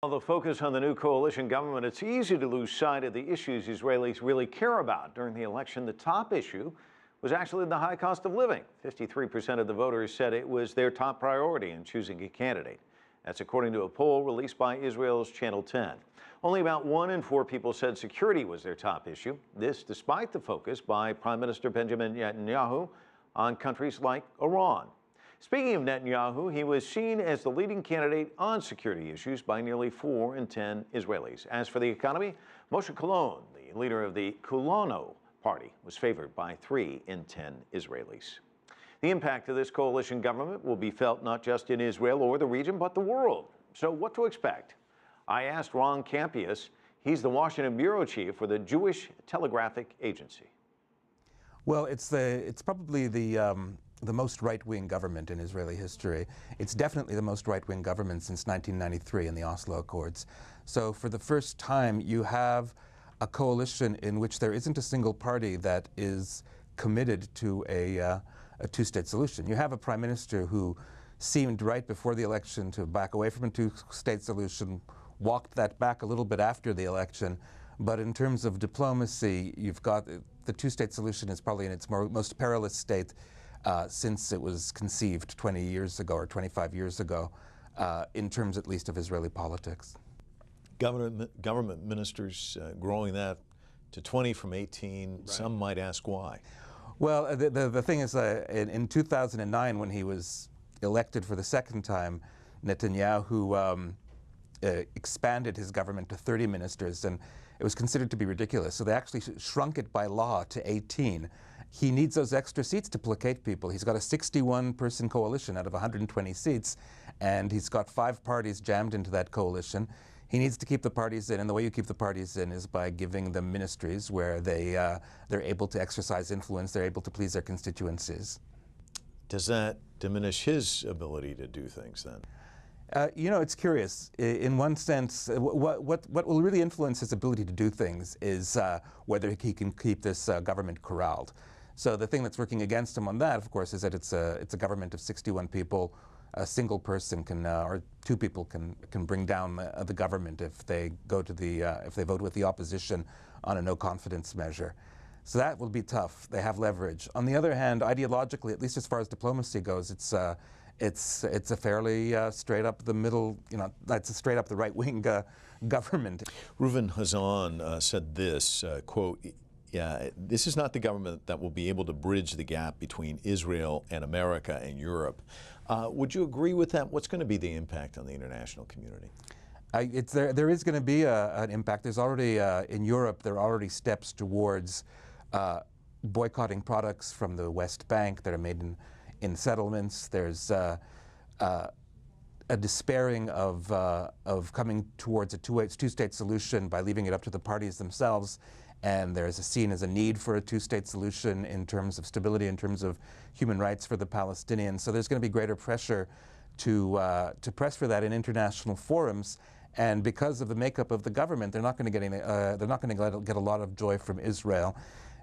While the focus on the new coalition government, it's easy to lose sight of the issues Israelis really care about. During the election, the top issue was actually the high cost of living. 53% of the voters said it was their top priority in choosing a candidate. That's according to a poll released by Israel's Channel 10. Only about 1 in 4 people said security was their top issue. This despite the focus by Prime Minister Benjamin Netanyahu on countries like Iran. Speaking of Netanyahu, he was seen as the leading candidate on security issues by nearly 4 in 10 Israelis. As for the economy, Moshe Kolon, the leader of the Kulano party, was favored by 3 in 10 Israelis. The impact of this coalition government will be felt not just in Israel or the region, but the world. So what to expect? I asked Ron Kampeas. He's the Washington bureau chief for the Jewish Telegraphic Agency. Well, it's probably the most right-wing government in Israeli history. It's definitely the most right-wing government since 1993 in the Oslo Accords. So for the first time, you have a coalition in which there isn't a single party that is committed to a two-state solution. You have a prime minister who seemed right before the election to back away from a two-state solution, walked that back a little bit after the election. But in terms of diplomacy, you've got the two-state solution is probably in its most perilous state since it was conceived 20 years ago or 25 years ago, in terms at least of Israeli politics. Government ministers growing that to 20 from 18, right. Some might ask why. Well, the thing is, in 2009, when he was elected for the second time, Netanyahu expanded his government to 30 ministers, and it was considered to be ridiculous. So they actually shrunk it by law to 18. He needs those extra seats to placate people. He's got a 61-person coalition out of 120 seats, and he's got 5 parties jammed into that coalition. He needs to keep the parties in, and the way you keep the parties in is by giving them ministries where they're able to exercise influence, they're able to please their constituencies. Does that diminish his ability to do things then? You know, it's curious. In one sense, what will really influence his ability to do things is whether he can keep this government corralled. So the thing that's working against him on that, of course, is that it's a government of 61 people. A single person can, or 2 people can bring down the government if they go to if they vote with the opposition on a no confidence measure. So that will be tough. They have leverage. On the other hand, ideologically, at least as far as diplomacy goes, it's a fairly straight up the middle, that's a straight up the right-wing government. Reuven Hazan said this, quote, "Yeah, this is not the government that will be able to bridge the gap between Israel and America and Europe." Would you agree with that? What's going to be the impact on the international community? There is going to be an impact. There's already, in Europe, there are already steps towards boycotting products from the West Bank that are made in settlements. There's a despairing of coming towards a two-state solution by leaving it up to the parties themselves. And there's a seen as a need for a two-state solution in terms of stability, in terms of human rights for the Palestinians. So there's going to be greater pressure to press for that in international forums. And because of the makeup of the government, they're not going to get a lot of joy from Israel.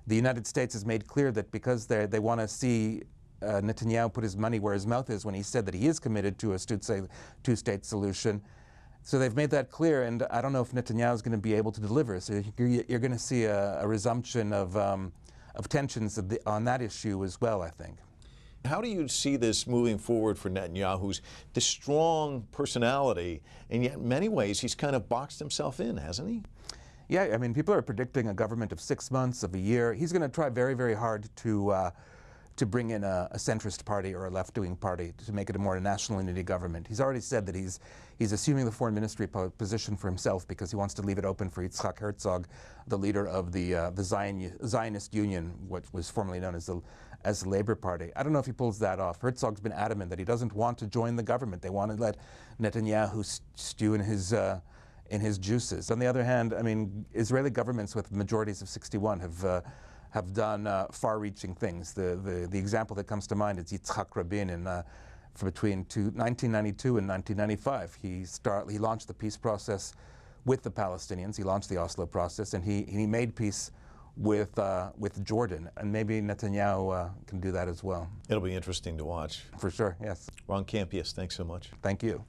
The United States has made clear that because they want to see Netanyahu put his money where his mouth is when he said that he is committed to a two-state solution. So they've made that clear, and I don't know if Netanyahu is going to be able to deliver. So you're going to see a resumption of tensions on that issue as well, I think. How do you see this moving forward for Netanyahu, who's the strong personality, and yet in many ways he's kind of boxed himself in, hasn't he? Yeah, I mean, people are predicting a government of 6 months, of a year. He's going to try very, very hard to bring in a centrist party or a left-wing party to make it a more national unity government. He's already said that he's assuming the foreign ministry position for himself because he wants to leave it open for Yitzhak Herzog, the leader of the Zionist Union, what was formerly known as the Labour Party. I don't know if he pulls that off. Herzog's been adamant that he doesn't want to join the government. They want to let Netanyahu stew in his juices. On the other hand, I mean, Israeli governments with majorities of 61 have done far-reaching things. The example that comes to mind is Yitzhak Rabin between 1992 and 1995. He launched the peace process with the Palestinians. He launched the Oslo process, and he made peace with Jordan. And maybe Netanyahu can do that as well. It'll be interesting to watch. For sure, yes. Ron Kampeas, thanks so much. Thank you.